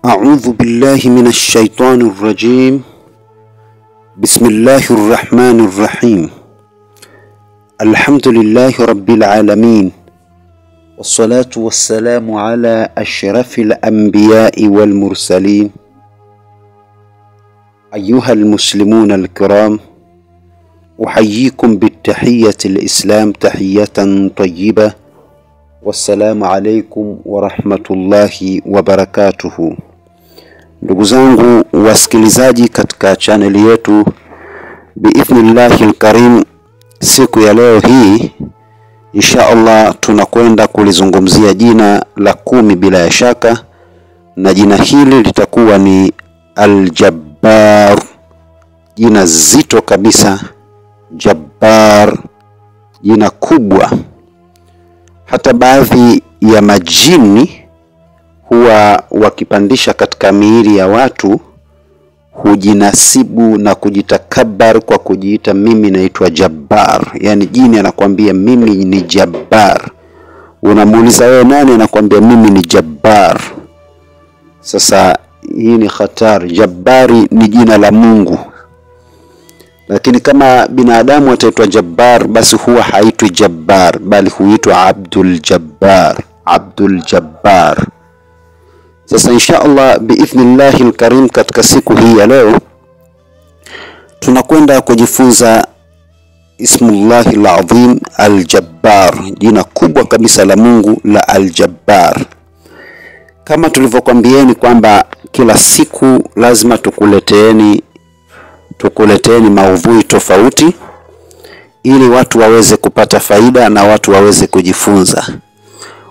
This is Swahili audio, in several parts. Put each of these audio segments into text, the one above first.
أعوذ بالله من الشيطان الرجيم. بسم الله الرحمن الرحيم. الحمد لله رب العالمين، والصلاة والسلام على أشرف الأنبياء والمرسلين. أيها المسلمون الكرام، أحييكم بالتحية الإسلام تحية طيبة، والسلام عليكم ورحمة الله وبركاته. Ndugu zangu wasikilizaji katika channel yetu, biidhnillahil karim, siku ya leo hii insha Allah tunakwenda kulizungumzia jina la 10 bila ya shaka, na jina hili litakuwa ni Al-Jabbar. Jina zito kabisa, Jabbar, jina kubwa. Hata baadhi ya majini huwa wakipandisha katika miili ya watu hujinasibu na kujitakabar kwa kujiita mimi naitwa Jabbar. Yani jini anakuambia mimi ni Jabbar. Unamuuliza wewe nani, anakuambia mimi ni Jabbar. Sasa hii ni hatari. Jabbari ni jina la Mungu. Lakini kama binadamu ataitwa Jabbar, basi huwa haitwi Jabbar, bali huitwa Abdul Jabbar. Abdul Jabbar. Sasa insha Allah biidhnillahil karim, katika siku hii ya leo tunakwenda kujifunza Ismullahil Azim Al-Jabbar, jina kubwa kabisa la Mungu la Al-Jabbar. Kama tulivyokuambieni kwamba kila siku lazima tukuleteeni maudhui tofauti ili watu waweze kupata faida na watu waweze kujifunza.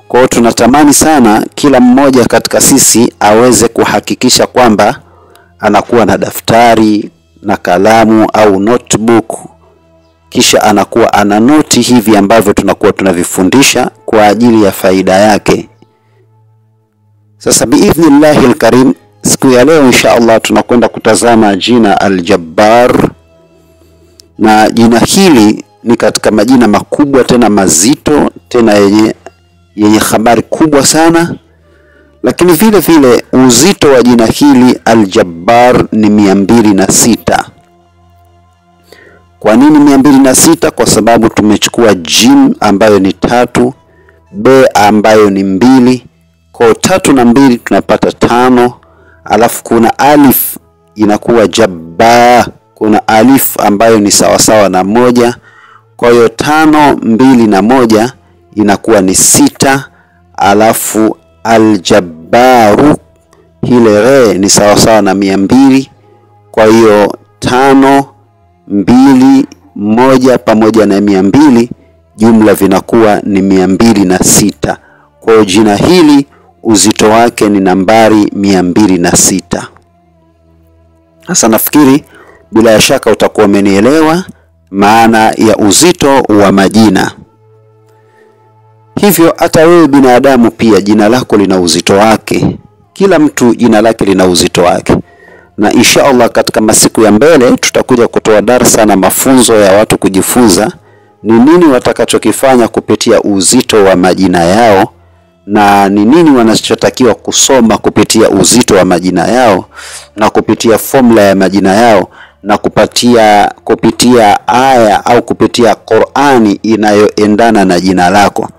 Kwa hiyo tunatamani sana kila mmoja katika sisi aweze kuhakikisha kwamba anakuwa na daftari na kalamu au notebook, kisha anakuwa ana noti hivi ambavyo tunakuwa tunavifundisha kwa ajili ya faida yake. Sasa biidhnillahil karim, siku ya leo insha Allah tunakwenda kutazama jina Al-Jabbar, na jina hili ni katika majina makubwa tena mazito tena yenye habari kubwa sana. Lakini vile vile uzito wa jina hili Al-Jabbar ni 206. Kwa nini 206? Kwa sababu tumechukua jim ambayo ni 3, b ambayo ni 2, kwa 3 na 2 tunapata 5, alafu kuna alif inakuwa Jabba, kuna alif ambayo ni sawasawa na 1, kwa hiyo 5, 2 na 1 inakuwa ni 6, alafu Al-Jabbaru hile re ni sawasawa na 200, kwa hiyo 5, 2, 1 pamoja na 200 jumla vinakuwa ni 206. Kwa hiyo jina hili uzito wake ni nambari 206. Sasa nafikiri bila shaka utakuwa umenielewa maana ya uzito wa majina. Hivyo hata wewe binadamu pia jina lako lina uzito wake. Kila mtu jina lake lina uzito wake. Na insha Allah katika masiku ya mbele tutakuja kutoa darasa na mafunzo ya watu kujifunza ni nini watakachokifanya kupitia uzito wa majina yao, na ni nini wanachotakiwa kusoma kupitia uzito wa majina yao, na kupitia formula ya majina yao, na kupitia aya au kupitia Qur'ani inayoendana na jina lako.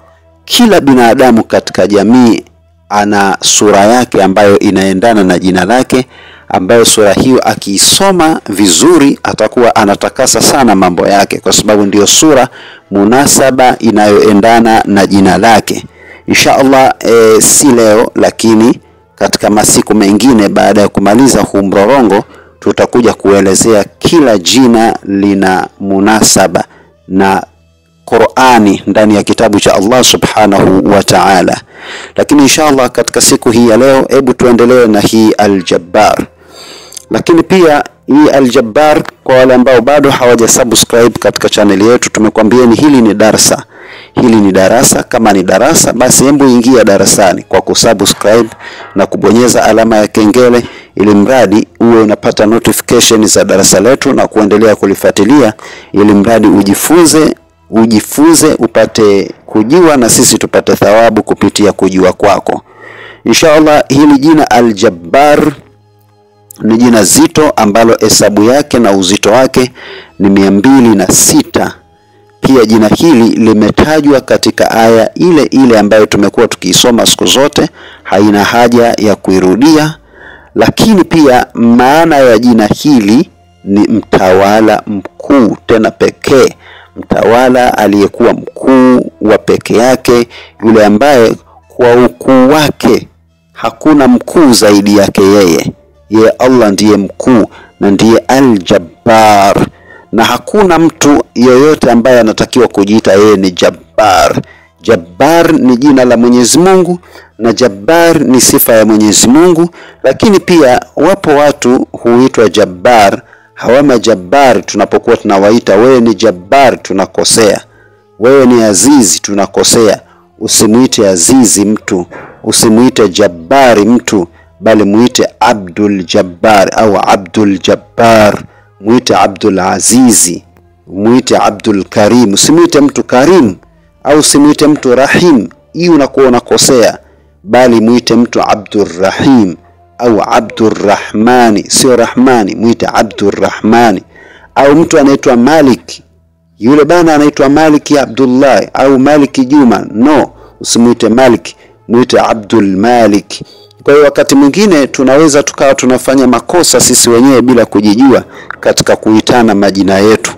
Kila binadamu katika jamii ana sura yake ambayo inaendana na jina lake, ambayo sura hiyo akiisoma vizuri atakuwa anatakasa sana mambo yake, kwa sababu ndiyo sura munasaba inayoendana na jina lake. Insha Allah si leo, lakini katika masiku mengine baada ya kumaliza huu mrorongo tutakuja kuelezea kila jina lina munasaba na Qur'ani ndani ya kitabu cha Allah subhanahu wa ta'ala. Lakini inshallah katika siku hii ya leo hebu tuendelee na hii Al-Jabbar. Lakini pia hii Al-Jabbar, kwa wale ambao bado hawajasubscribe katika channel yetu, tumekwambieni hili ni darasa. Hili ni darasa. Kama ni darasa, basi hebu ingia darasani kwa kusubscribe na kubonyeza alama ya kengele, ili mradi uwe unapata notification za darasa letu na kuendelea kulifuatilia, ili mradi ujifunze upate kujua na sisi tupate thawabu kupitia kujua kwako. Inshallah hili jina Al-Jabbar ni jina zito ambalo hesabu yake na uzito wake ni 206. Pia jina hili limetajwa katika aya ile ile ambayo tumekuwa tukiisoma siku zote, haina haja ya kuirudia. Lakini pia maana ya jina hili ni mtawala mkuu tena pekee, mtawala aliyekuwa mkuu wa peke yake, yule ambaye kwa ukuu wake hakuna mkuu zaidi yake yeye. Yeye Allah ndiye mkuu na ndiye Al-Jabbar, na hakuna mtu yoyote ambaye anatakiwa kujiita yeye ni Jabbar. Jabbar ni jina la Mwenyezi Mungu na Jabbar ni sifa ya Mwenyezi Mungu. Lakini pia wapo watu huitwa Jabbar, hawama Jabbar tunapokuwa tunawaita wewe ni Jabbar tunakosea, wewe ni Azizi tunakosea. Usimuite Azizi mtu, usimuite Jabbari mtu, bali muite Abdul Jabbar au Abdul Jabbar, muite Abdul Azizi, muite Abdul Karim. Usimuite mtu Karim au usimuite mtu Rahim, hii unakuwa unakosea, bali muite mtu Abdur Rahim au Abdur Rahmani, sio Rahmani, muite Abdur Rahmani. Au mtu anaitwa Malik, yule bana anaitwa Maliki Abdullah au Maliki Juma, no, usimuite Malik, muite Abdul Malik. Kwa hiyo wakati mwingine tunaweza tukawa tunafanya makosa sisi wenyewe bila kujijua katika kuitana majina yetu.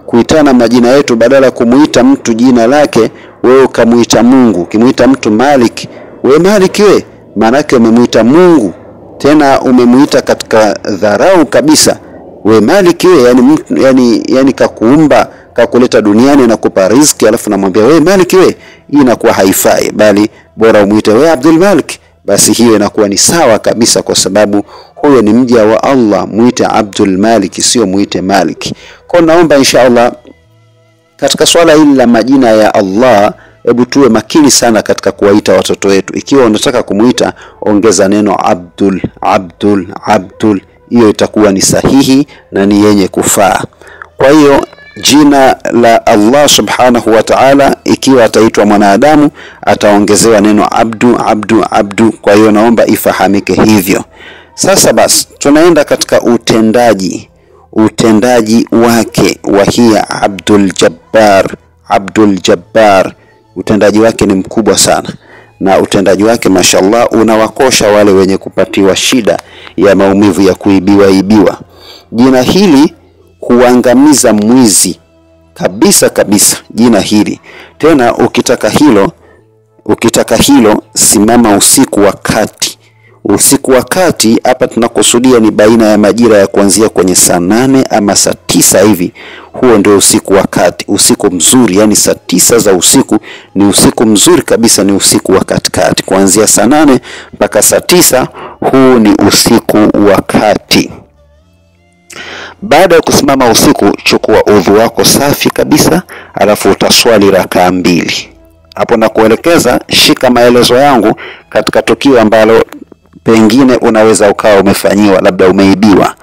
Kuitana majina yetu, badala kumuita mtu jina lake, wewe ukamuita Mungu. Ukimuita mtu Malik, wewe Malik wewe, maana yake umemuita Mungu, tena umemuita katika dharau kabisa. Wewe Malik wewe, yani kakuumba, kakuleta duniani na kupa riziki, alafu namwambia wewe Malik wewe, hii inakuwa haifai, bali bora umuite wewe Abdul Malik. Basi hiyo inakuwa ni sawa kabisa, kwa sababu huyo ni mja wa Allah, muite Abdul Malik, sio muite Malik. Kwa naomba inshallah katika swala hili la majina ya Allah, hebu tuwe makini sana katika kuwaita watoto wetu. Ikiwa unataka kumuita, ongeza neno Abdul, Abdul, Abdul, hiyo itakuwa ni sahihi na ni yenye kufaa. Kwa hiyo jina la Allah subhanahu wa ta'ala, ikiwa ataitwa mwanadamu ataongezewa neno Abdu, Abdu, Abdu. Kwa hiyo naomba ifahamike hivyo. Sasa basi tunaenda katika utendaji wake wa hiya Abdul Jabbar. Abdul Jabbar utendaji wake ni mkubwa sana, na utendaji wake mashallah unawakosha wale wenye kupatiwa shida ya maumivu ya kuibiwa. Jina hili huangamiza mwizi kabisa kabisa, jina hili. Tena ukitaka hilo simama usiku wa kati. Usiku wa kati hapa tunakusudia ni baina ya majira ya kuanzia kwenye saa 8 ama saa 9 hivi. Huo ndio usiku wa kati, usiku mzuri, yani saa 9 za usiku ni usiku mzuri kabisa, ni usiku wa katikati. Kuanzia saa 8 mpaka saa 9 huu ni usiku wa kati. Baada ya kusimama usiku, chukua udhu wako safi kabisa, alafu utaswali rakaa 2. Hapo na kuelekeza, shika maelezo yangu katika tukio ambalo pengine unaweza ukawa umefanyiwa, labda umeibiwa.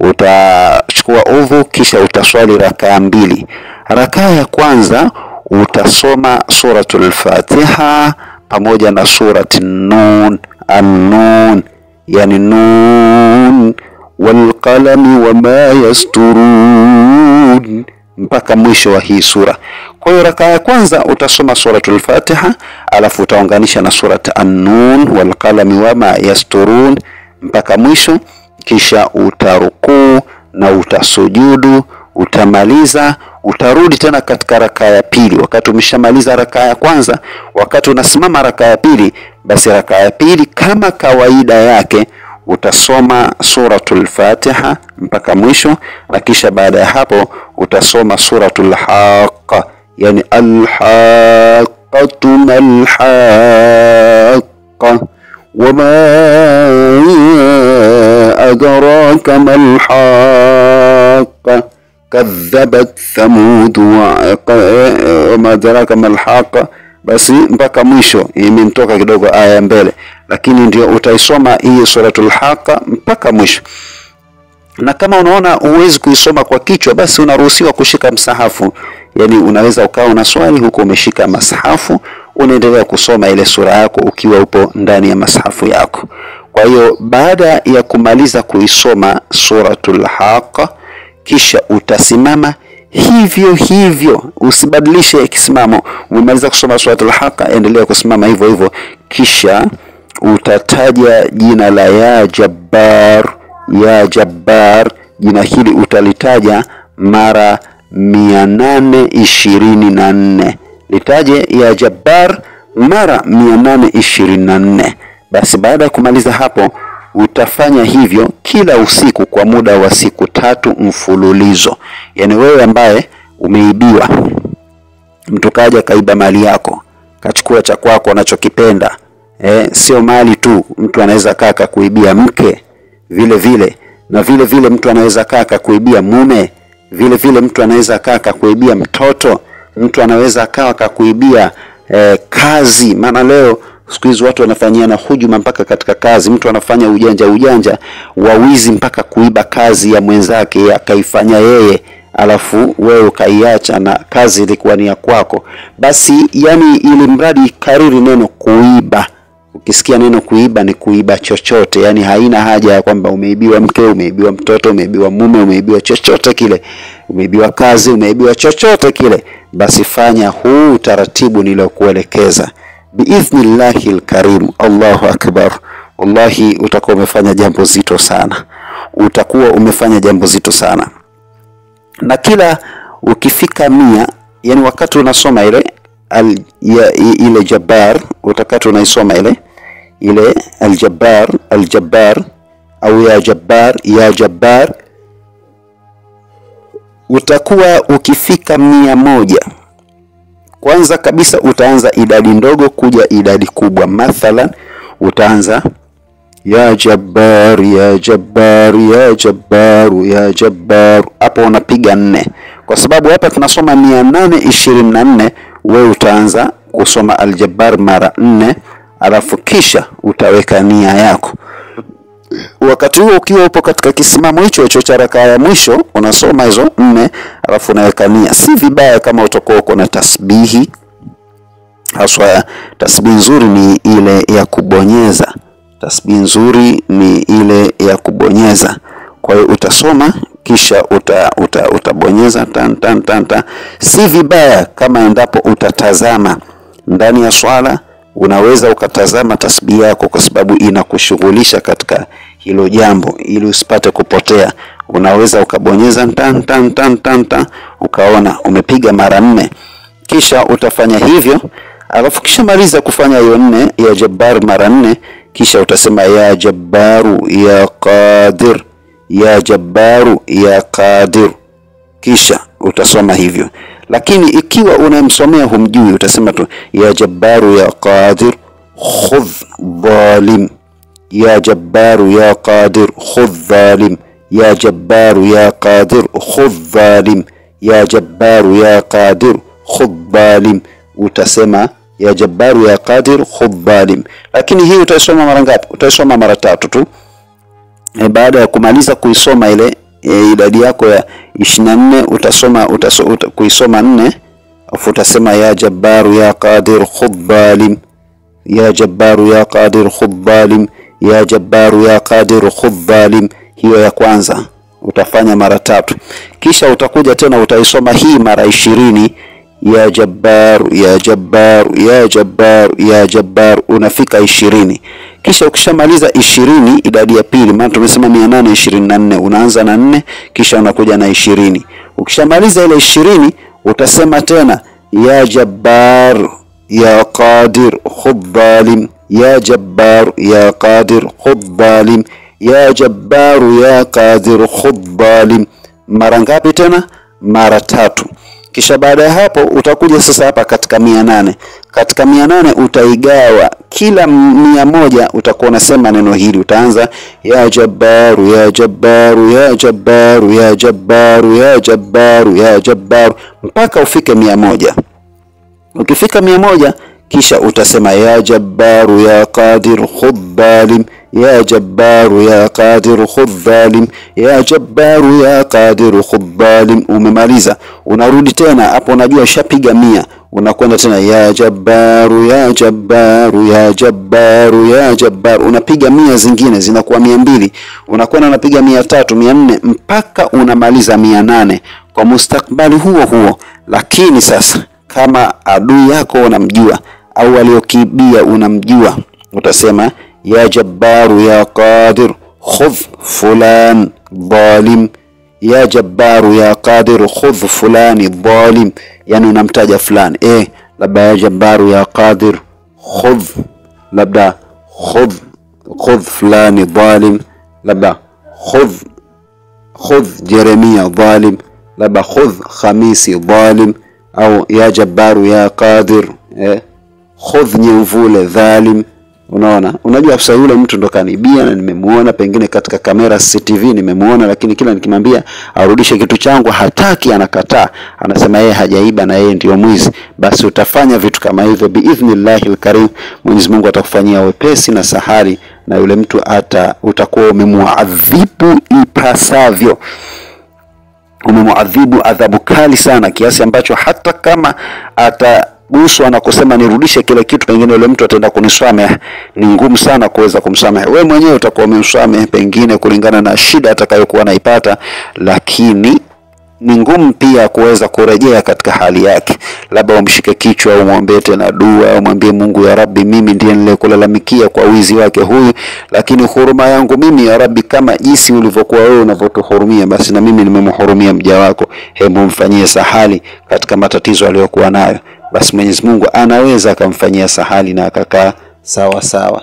Utachukua udhu kisha utaswali rakaa 2. Rakaa ya kwanza utasoma suratul Fatiha pamoja na surati Nun, An-Nun, yani Nun wal qalami wama yasturun, mpaka mwisho wa hii sura. Kwa hiyo rakaa ya kwanza utasoma suratul Fatiha, alafu utaunganisha na surat An-Nun wal qalami wama yasturun mpaka mwisho, kisha utarukuu na utasujudu, utamaliza, utarudi tena katika rakaa ya pili. Wakati umeshamaliza rakaa ya kwanza, wakati unasimama rakaa ya pili, basi rakaa ya pili kama kawaida yake utasoma suratul Fatiha mpaka mwisho, na kisha baada ya hapo utasoma suratul Haqqa, yani al-haqqatu mal-haqqa wama adraka mal-haqqa kadhabat Thamud wama adraka mal-haqqa. Basi mpaka mwisho, imemtoka kidogo aya mbele, lakini ndio utaisoma hii suratul Haqqa mpaka mwisho. Na kama unaona huwezi kuisoma kwa kichwa, basi unaruhusiwa kushika msahafu. Yani unaweza ukawa na swali huko umeshika msahafu unaendelea kusoma ile sura yako ukiwa upo ndani ya mashafu yako. Kwa hiyo baada ya kumaliza kuisoma suratul Haqa, kisha utasimama hivyo hivyo, usibadilishe kisimamo. Umemaliza kusoma suratul Haqa, endelea kusimama hivyo hivyo, kisha utataja jina la ya Jabbar. Ya Jabbar, jina hili utalitaja mara 824. Litaje ya Jabbar mara 824. Basi baada ya kumaliza hapo, utafanya hivyo kila usiku kwa muda wa siku 3 mfululizo. Yani wewe ambaye umeibiwa, mtu kaja kaiba mali yako, kachukua cha kwako unachokipenda, sio mali tu, mtu anaweza kaka kuibia mke vile vile, na vile vile mtu anaweza kaka kuibia mume, vile vile mtu anaweza kaka kuibia mtoto, mtu anaweza kaka kuibia kazi. Maana leo siku hizi watu wanafanyiana hujuma mpaka katika kazi. Mtu anafanya ujanja wa wizi mpaka kuiba kazi ya mwenzake akaifanya yeye, alafu wewe ukaiacha na kazi ilikuwa ni ya kwako. Basi yani ili mradi kariri neno kuiba. Ukisikia neno kuiba ni kuiba chochote, yani haina haja ya kwamba umeibiwa mke, umeibiwa mtoto, umeibiwa mume, umeibiwa chochote kile, umeibiwa kazi, umeibiwa chochote kile. Basi fanya huu utaratibu nilokuelekeza biidhnillahil karim. Allahu akbar. Wallahi utakuwa umefanya jambo zito sana, utakuwa umefanya jambo zito sana. Na kila ukifika 100, yani wakati unasoma ile ile Jabbar, utakati unaisoma ile al-Jabbar au ya Jabbar, utakuwa ukifika 100, kwanza kabisa utaanza idadi ndogo kuja idadi kubwa. Mathalan utaanza ya Jabbar ya Jabbar ya Jabbar ya Jabbar, hapo unapiga 4 kwa sababu hapa tunasoma 824. Wewe utaanza kusoma al-Jabbar mara 4, alafu kisha utaweka nia yako. Wakati huo ukiwa upo katika kisimamo hicho cha raka ya mwisho, unasoma hizo 4 alafu unaweka nia. Si vibaya kama utakuwa uko na tasbihi. Haswa tasbihi nzuri ni ile ya kubonyeza. Tasbihi nzuri ni ile ya kubonyeza. Kwa hiyo utasoma kisha utabonyeza tan tan tan tan. Si vibaya kama endapo utatazama ndani ya swala, unaweza ukatazama tasbihi yako kwa sababu inakushughulisha katika hilo jambo ili usipate kupotea. Unaweza ukabonyeza tan tan tan tan tan, ukaona umepiga mara 4. Kisha utafanya hivyo, alafu kisha maliza kufanya hiyo 4 ya Jabbar mara 4, kisha utasema ya Jabbaru ya Qadir, ya Jabbaru ya Qadir, kisha utasoma hivyo. Lakini ikiwa unamsomea humjui, utasema tu ya Jabbaru ya Qadir khudh zalim, ya Jabbaru ya Qadir khudh zalim, ya Jabbaru ya Qadir khudh zalim, ya Jabbaru ya Qadir khudh zalim. Utasema ya Jabbaru ya Qadir khudh zalim. Lakini hii utaisoma mara ngapi? Utaisoma mara 3 tu. Baada ya kumaliza kuisoma ile idadi yako ya 24, utasoma kuisoma 4, afu utasema ya Jabbaru ya Qadir khudh zalim, ya Jabbaru ya Qadir khudh zalim, ya Jabbaru ya Qadir khudh zalim. Hiyo ya kwanza utafanya mara 3. Kisha utakuja tena utaisoma hii mara 20, ya Jabbar ya Jabbar ya Jabbar ya Jabbar, unafika 20. Kisha ukishamaliza 20 idadi ya pili, maana tumesema 824, unaanza na 4 kisha unakuja na 20. Ukishamaliza ile 20 utasema tena ya Jabbar ya Qadir khudh zalim, ya Jabbar ya Qadir khudh zalim, ya Jabbar ya Qadir khudh zalim. Mara ngapi tena? Mara 3. Kisha baada ya hapo utakuja sasa hapa katika 800. Katika 800 utaigawa, kila 100 utakuwa unasema neno hili. Utaanza ya Jabbaru ya Jabbaru ya Jabbaru ya Jabbaru ya Jabbaru ya Jabbaru mpaka ufike 100. Ukifika 100, kisha utasema ya jabbaru ya qadir khudh dhalim, ya jabbaru ya qadir khudh dhalim, ya jabbaru ya qadir khudh dhalim. Umemaliza, unarudi tena hapo, unajua shapiga 100, unakwenda tena ya jabbaru ya jabbaru ya jabbaru ya jabbaru, unapiga 100 zingine zinakuwa 200, unakwenda unapiga 300, 400 mpaka unamaliza 800 kwa mustakbali huo huo. Lakini sasa kama adui yako unamjua au aliokibia unamjua, utasema ya jabbaru ya qadir khudh fulan dhalim, ya jabbaru ya qadir khudh fulani dhalim. Yani unamtaja fulani, labda ya jabbaru ya qadir khudh, labda khudh fulani dhalim, labda khudh Jeremia dhalim, labda khudh Khamisi dhalim, au ya jabbaru ya qadir khudh Nyemvule dhalim. Unaona, unajua sasa yule mtu ndo kanibia na nimemuona pengine katika kamera CCTV nimemuona, lakini kila nikimwambia arudishe kitu changu hataki, anakataa, anasema yeye hajaiba na yeye ndio mwizi. Basi utafanya vitu kama hivyo biidhnillahil karim, Mwenyezi Mungu atakufanyia wepesi na sahari, na yule mtu utakuwa umemuadhibu ipasavyo, umemuadhibu adhabu kali sana, kiasi ambacho hata kama ataguswa na kusema nirudishe kile kitu, pengine yule mtu ataenda kunisamehe, ni ngumu sana kuweza kumsamehe. Wewe mwenyewe utakuwa umemsamehe pengine kulingana na shida atakayokuwa naipata, lakini ni ngumu pia kuweza kurejea katika hali yake. Labda umshike kichwa au muombe tena dua, au mwambie Mungu, ya Rabbi, mimi ndiye nilikulalamikia kwa wizi wake huyu, lakini huruma yangu mimi ya Rabbi, kama jinsi ulivyokuwa wewe unavyotuhurumia, basi na mimi nimemhurumia mja wako, hebu mfanyie sahali katika matatizo aliyokuwa nayo. Basi Mwenyezi Mungu anaweza akamfanyia sahali na akakaa sawa sawa,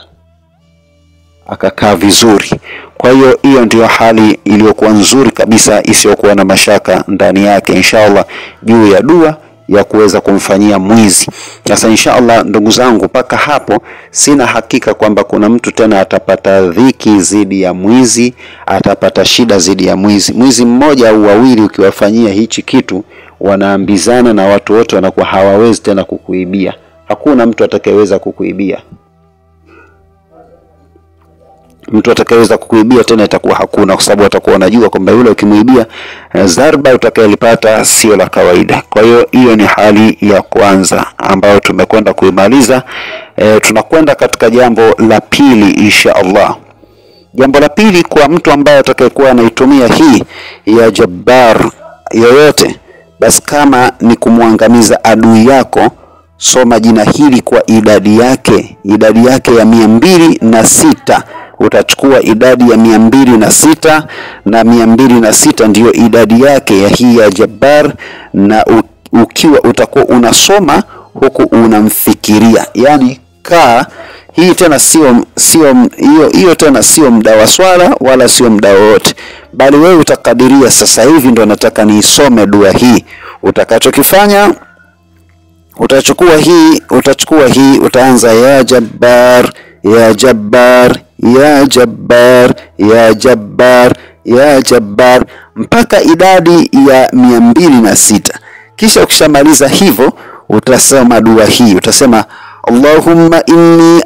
akakaa vizuri. Kwa hiyo hiyo ndio hali iliyokuwa nzuri kabisa isiyokuwa na mashaka ndani yake, inshallah, juu ya dua ya kuweza kumfanyia mwizi. Sasa inshallah ndugu zangu, paka hapo sina hakika kwamba kuna mtu tena atapata dhiki zidi ya mwizi, atapata shida zidi ya mwizi. Mwizi mmoja au wawili ukiwafanyia hichi kitu, wanaambizana na watu wote wanakuwa hawawezi tena kukuibia. Hakuna mtu atakayeweza kukuibia. Mtu atakayeweza kukuibia tena itakuwa hakuna, kwa sababu atakuwa anajua kwamba yule ukimuibia zarba utakayolipata sio la kawaida. Kwa hiyo hiyo ni hali ya kwanza ambayo tumekwenda kuimaliza. Tunakwenda katika jambo la pili insha Allah. Jambo la pili, kwa mtu ambaye atakayekuwa anaitumia hii ya jabbar yoyote, basi kama ni kumwangamiza adui yako, soma jina hili kwa idadi yake ya 206. Utachukua idadi ya 206, na 206 ndiyo idadi yake ya hii ya jabbar, na ukiwa utakuwa unasoma huku unamfikiria. Yani hii tena hiyo tena sio muda wa swala wala sio muda wote, bali wewe utakadiria sasa hivi ndo nataka niisome dua hii. Utakachokifanya, utachukua hii, utaanza ya jabbar ya jabbar ya jabbar ya jabbar ya jabbar mpaka idadi ya 206. Kisha ukishamaliza hivyo utasema dua hii, utasema Allahumma inni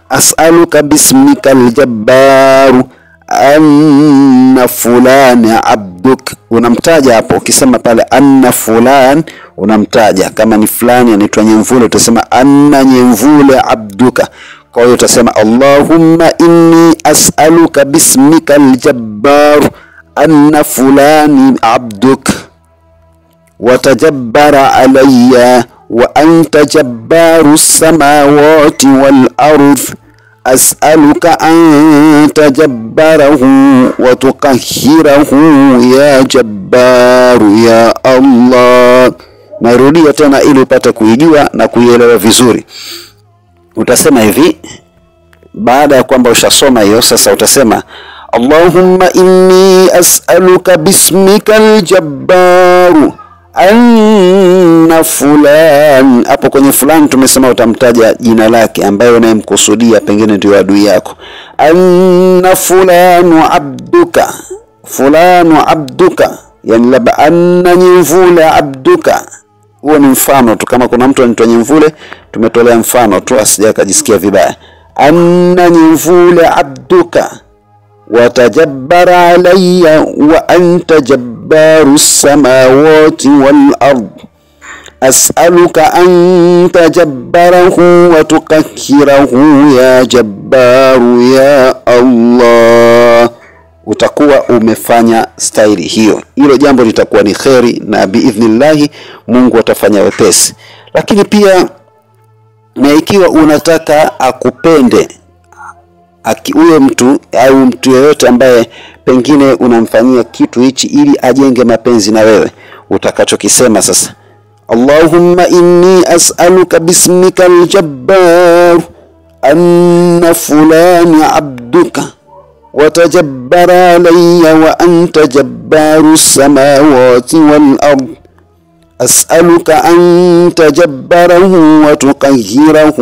as'aluka bismikal jabbar anna fulani abduk. Unamtaja hapo, ukisema pale anna fulan unamtaja, kama ni fulani anaitwa Nyemvule utasema anna Nyemvule abduka. Kwa hiyo utasema Allahumma inni as'aluka bismikal jabbar anna fulani abduk wa tajabbara alayya wa anta jabbarus samawati wal ardh as'aluka an tajabbarahu wa tuqahhirahu ya jabbaru ya Allah. Narudia tena ili upate kuijua na kuielewa vizuri. Utasema hivi baada ya kwamba ushasoma hiyo, sasa utasema Allahumma inni as'aluka bismikal jabbaru anna fulan. Hapo kwenye fulani tumesema utamtaja jina lake ambaye unayemkusudia pengine ndio adui yako. Anna fulanu abduka, yani labda anna Nyemvule abduka, Huo ni mfano tu, kama kuna mtu anaitwa Nyemvule tumetolea mfano tu asije akajisikia vibaya. Anna Nyemvule abduka watajabbara alayya wa anta jabbarus samawati wal ard as'aluka an tajabbarahu wa tuqahhirahu ya jabbaru ya Allah. Utakuwa umefanya staili hiyo, hilo jambo litakuwa ni khairi na biidhnillah Mungu atafanya wepesi. Lakini pia na ikiwa unataka akupende huyo mtu au mtu yeyote ambaye pengine unamfanyia kitu hichi ili ajenge mapenzi na wewe, utakachokisema sasa, Allahumma inni as'aluka bismika al-jabbar anna fulani abduka وتجبر علي وأنت جبار السماوات والأرض أسألك أن تجبره وتقهره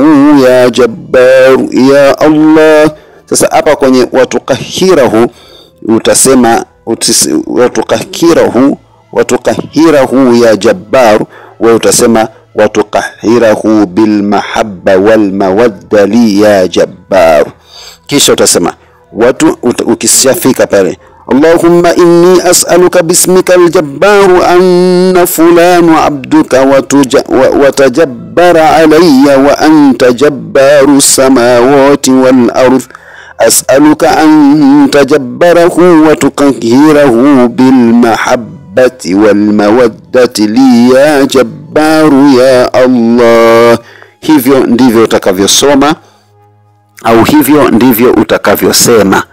يا جبار يا الله. Sasa hapa kwenye watukahirahu utasema watukahirahu ya jabbar, wewe utasema watukahirahu bil mahabba wal mawadda li ya jabbar. Kisha utasema ukishafika pale, Allahumma inni as'aluka bismika al-jabbar anna fulana abduka wa tajabbara alayya wa anta jabbaru samawati wal ardh as'aluka an tajabbarahu wa tuqahhirahu bil mahabbati wal mawaddati li ya jabbaru ya Allah. Hivyo ndivyo utakavyosoma au hivyo ndivyo utakavyosema.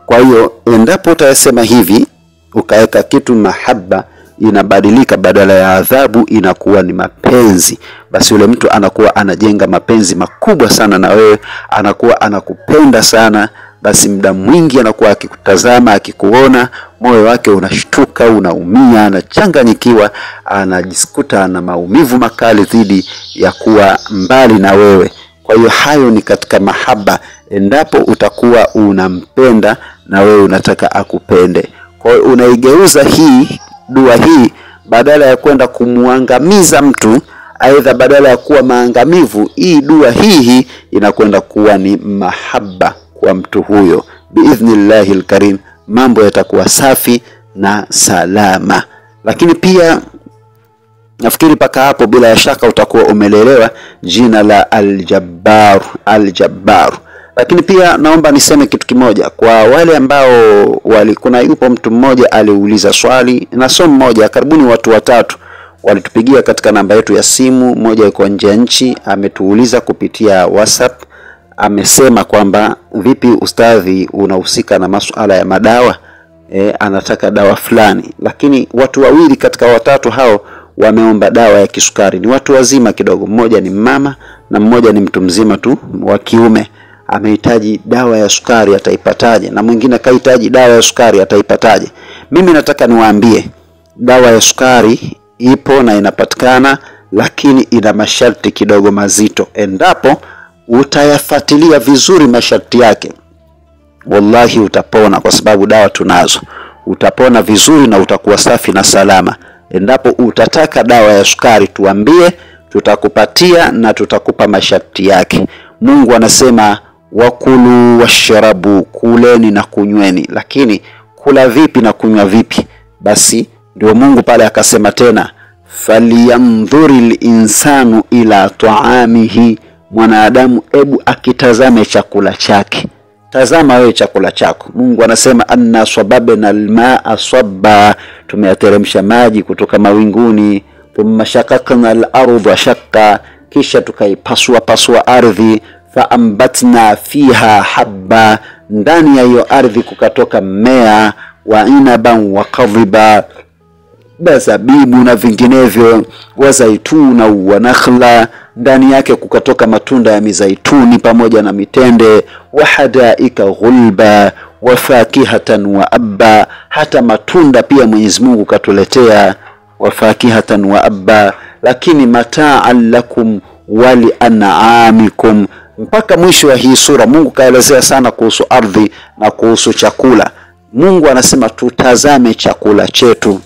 Kwa hiyo endapo utasema hivi ukaweka kitu mahaba, inabadilika, badala ya adhabu inakuwa ni mapenzi. Basi yule mtu anakuwa anajenga mapenzi makubwa sana na wewe, anakuwa anakupenda sana. Basi muda mwingi anakuwa akikutazama, akikuona, moyo wake unashtuka, unaumia, anachanganyikiwa, anajisikuta na maumivu makali dhidi ya kuwa mbali na wewe. Kwa hiyo hayo ni katika mahaba, endapo utakuwa unampenda na wewe unataka akupende. Kwa hiyo unaigeuza hii dua hii, badala ya kwenda kumuangamiza mtu, aidha badala ya kuwa maangamivu, hii dua hii inakwenda kuwa ni mahaba kwa mtu huyo. Biidhnillahil karim, mambo yatakuwa safi na salama. Lakini pia nafikiri paka hapo bila shaka utakuwa umelelewa jina la Al-Jabbar. Lakini pia naomba niseme kitu kimoja kwa wale ambao kuna yupo mtu mmoja aliuliza swali, na somo moja, karibuni watu watatu walitupigia katika namba yetu ya simu, mmoja yuko nje ya nchi, ametuuliza kupitia WhatsApp, amesema kwamba vipi ustadhi unahusika na masuala ya madawa, anataka dawa fulani. Lakini watu wawili katika watatu hao wameomba dawa ya kisukari, ni watu wazima kidogo, mmoja ni mama na mmoja ni mtu mzima tu wa kiume. Amehitaji dawa ya sukari, ataipataje? Na mwingine kahitaji dawa ya sukari, ataipataje? Mimi nataka niwaambie dawa ya sukari ipo na inapatikana, lakini ina masharti kidogo mazito. Endapo utayafuatilia vizuri masharti yake, wallahi utapona, kwa sababu dawa tunazo. Utapona vizuri na utakuwa safi na salama. Endapo utataka dawa ya sukari, tuambie, tutakupatia na tutakupa masharti yake. Mungu anasema wakulu washrabu, kuleni na kunyweni. Lakini kula vipi na kunywa vipi? Basi ndio Mungu pale akasema tena, falyanzuril insanu ila ta'amihi, mwanadamu ebu akitazame chakula chake. Tazama wewe chakula chako. Mungu anasema anna swababna almaa swabba, tumeyateremsha maji kutoka mawinguni, thumma shaqaqna al-ardha shaqqa, kisha tukaipasua ardhi, faambatna fiha habba, ndani ya hiyo ardhi kukatoka mmea, wa inaban wa kadhiba, zabibu na vinginevyo, wa zaituna wa nakhla, ndani yake kukatoka matunda ya mizaituni pamoja na mitende, wa hadaika ghulba wa fakihatan wa abba, hata matunda pia Mwenyezi Mungu katuletea, wa fakihatan wa abba, lakini mata'an lakum wa li an'amikum. Mpaka mwisho wa hii sura Mungu kaelezea sana kuhusu ardhi na kuhusu chakula. Mungu anasema tutazame chakula chetu.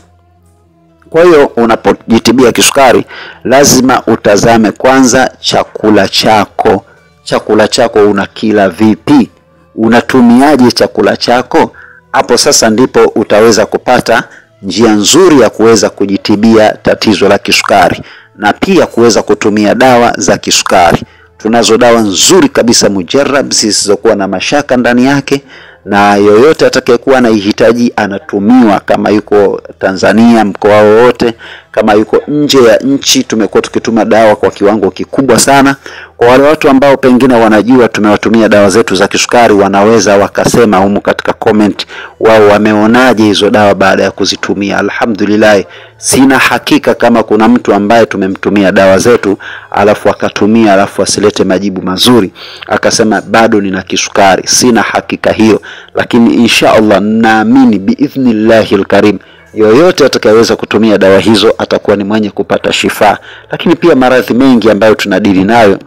Kwa hiyo unapojitibia kisukari lazima utazame kwanza chakula chako. Chakula chako unakila vipi? Unatumiaje chakula chako? Hapo sasa ndipo utaweza kupata njia nzuri ya kuweza kujitibia tatizo la kisukari na pia kuweza kutumia dawa za kisukari. Tunazo dawa nzuri kabisa mujarrab zisizokuwa na mashaka ndani yake, na yoyote atakayekuwa na hitaji anatumiwa, kama yuko Tanzania mkoa wote, kama yuko nje ya nchi. Tumekuwa tukituma dawa kwa kiwango kikubwa sana. Kwa wale watu ambao pengine wanajua tumewatumia dawa zetu za kisukari, wanaweza wakasema humu katika comment wao wameonaje hizo dawa baada ya kuzitumia. Alhamdulillah, sina hakika kama kuna mtu ambaye tumemtumia dawa zetu alafu akatumia alafu asilete majibu mazuri akasema bado nina kisukari. Sina hakika hiyo, lakini insha Allah naamini biidhnillahil karim yoyote atakayeweza kutumia dawa hizo atakuwa ni mwenye kupata shifa. Lakini pia maradhi mengi ambayo tunadili nayo,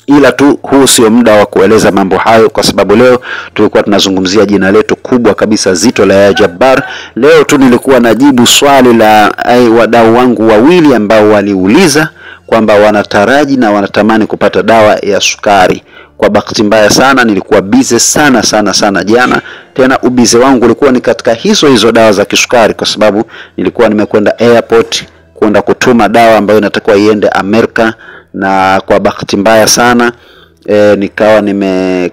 ila tu huu sio muda wa kueleza mambo hayo, kwa sababu leo tulikuwa tunazungumzia jina letu kubwa kabisa zito la Ya Jabbar. Leo tu nilikuwa najibu swali la wadau wangu wawili ambao waliuliza kwamba wanataraji na wanatamani kupata dawa ya sukari. Kwa bahati mbaya sana nilikuwa busy sana jana. Tena ubize wangu ulikuwa ni katika hizo dawa za kisukari, kwa sababu nilikuwa nimekwenda airport kwenda kutuma dawa ambayo inatakiwa iende Amerika. Na kwa bahati mbaya sana nikawa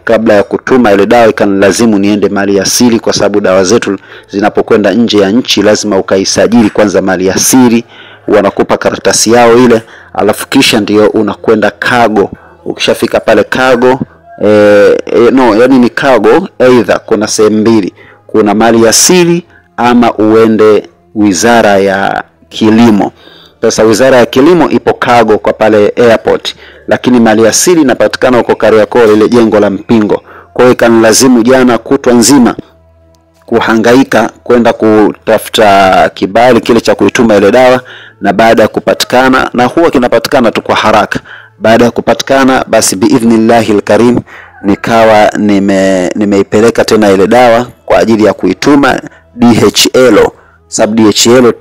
kabla ya kutuma ile dawa ikanilazimu niende mali asili, kwa sababu dawa zetu zinapokwenda nje ya nchi lazima ukaisajili kwanza mali asili, wanakupa karatasi yao ile, alafu kisha ndio unakwenda cargo. Ukishafika pale cargo yani ni cargo, either kuna sehemu mbili, kuna mali asili ama uende Wizara ya Kilimo. Sasa Wizara ya Kilimo ipo cargo kwa pale airport, lakini mali asili inapatikana huko Kariakoo, ile jengo la Mpingo. Kwa hiyo ikanilazimu jana kutwa nzima kuhangaika kwenda kutafuta kibali kile cha kuituma ile dawa, na baada ya kupatikana, na huwa kinapatikana tu kwa haraka, baada ya kupatikana basi biidhnillahil karim nikawa nimeipeleka tena ile dawa kwa ajili ya kuituma DHL. Sub DHL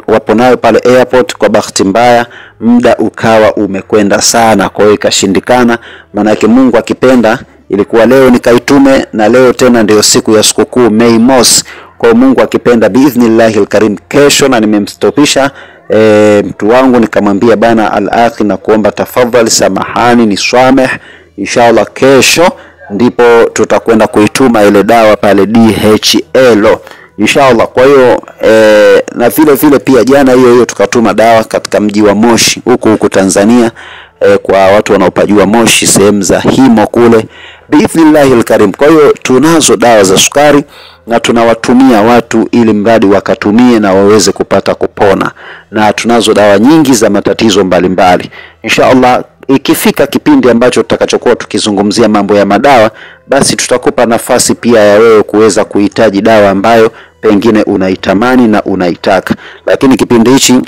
wapo nayo pale airport. Kwa bahati mbaya muda ukawa umekwenda sana, kwa hiyo ikashindikana. Maana yake Mungu akipenda ilikuwa leo nikaitume, na leo tena ndio siku ya sikukuu Mei Mosi. Kwa Mungu akipenda biidhnillahil karim kesho, na nimemstopisha mtu wangu nikamwambia bana al-akhi na kuomba tafadhali samahani ni swameh, inshallah kesho ndipo tutakwenda kuituma ile dawa pale DHL inshallah. Kwa hiyo na vile pia jana hiyo tukatuma dawa katika mji wa Moshi huku Tanzania, kwa watu wanaopajua Moshi, sehemu za Himo kule biidhnillahil karim. Kwa hiyo tunazo dawa za sukari na tunawatumia watu ili mradi wakatumie na waweze kupata kupona, na tunazo dawa nyingi za matatizo mbalimbali. Inshallah ikifika kipindi ambacho tutakachokuwa tukizungumzia mambo ya madawa, basi tutakupa nafasi pia ya wewe kuweza kuhitaji dawa ambayo pengine unaitamani na unaitaka. Lakini kipindi hichi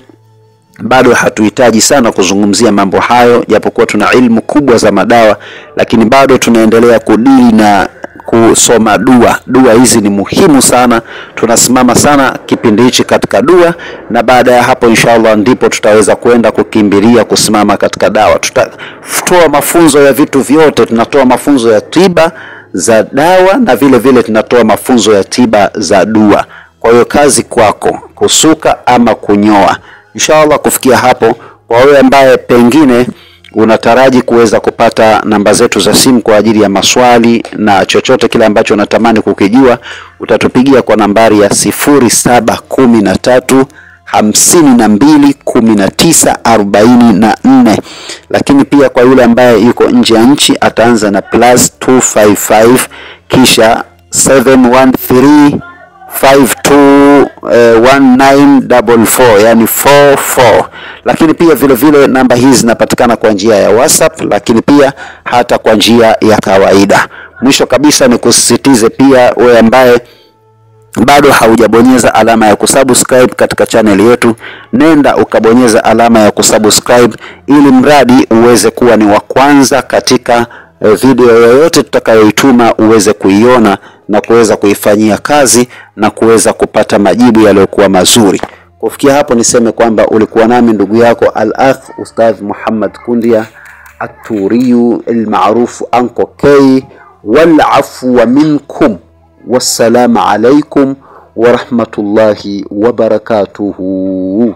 bado hatuhitaji sana kuzungumzia mambo hayo, japokuwa tuna ilmu kubwa za madawa, lakini bado tunaendelea kudili na kusoma dua. Dua hizi ni muhimu sana, tunasimama sana kipindi hichi katika dua, na baada ya hapo inshallah ndipo tutaweza kwenda kukimbilia kusimama katika dawa. Tutatoa mafunzo ya vitu vyote, tunatoa mafunzo ya tiba za dawa na vile tunatoa mafunzo ya tiba za dua. Kwa hiyo kazi kwako kusuka ama kunyoa. Inshallah kufikia hapo, kwa wewe ambaye pengine unataraji kuweza kupata namba zetu za simu kwa ajili ya maswali na chochote kile ambacho unatamani kukijua, utatupigia kwa nambari ya 0713 52 19 44. Lakini pia kwa yule ambaye yuko nje ya nchi ataanza na +255 kisha 713 521944, yani 44. Lakini pia vile namba hizi zinapatikana kwa njia ya WhatsApp, lakini pia hata kwa njia ya kawaida. Mwisho kabisa ni kusisitize pia wewe ambaye bado haujabonyeza alama ya kusubscribe katika channel yetu, nenda ukabonyeza alama ya kusubscribe ili mradi uweze kuwa ni wa kwanza katika video yoyote tutakayoituma, uweze kuiona na kuweza kuifanyia kazi na kuweza kupata majibu yaliyokuwa mazuri. Kufikia hapo niseme kwamba ulikuwa nami ndugu yako al-akh Ustadh Muhammad Kundia At-Turiyu al-maarufu Anko K. Wal afwa minkum. Wassalamu alaikum wa rahmatullahi wa barakatuhu.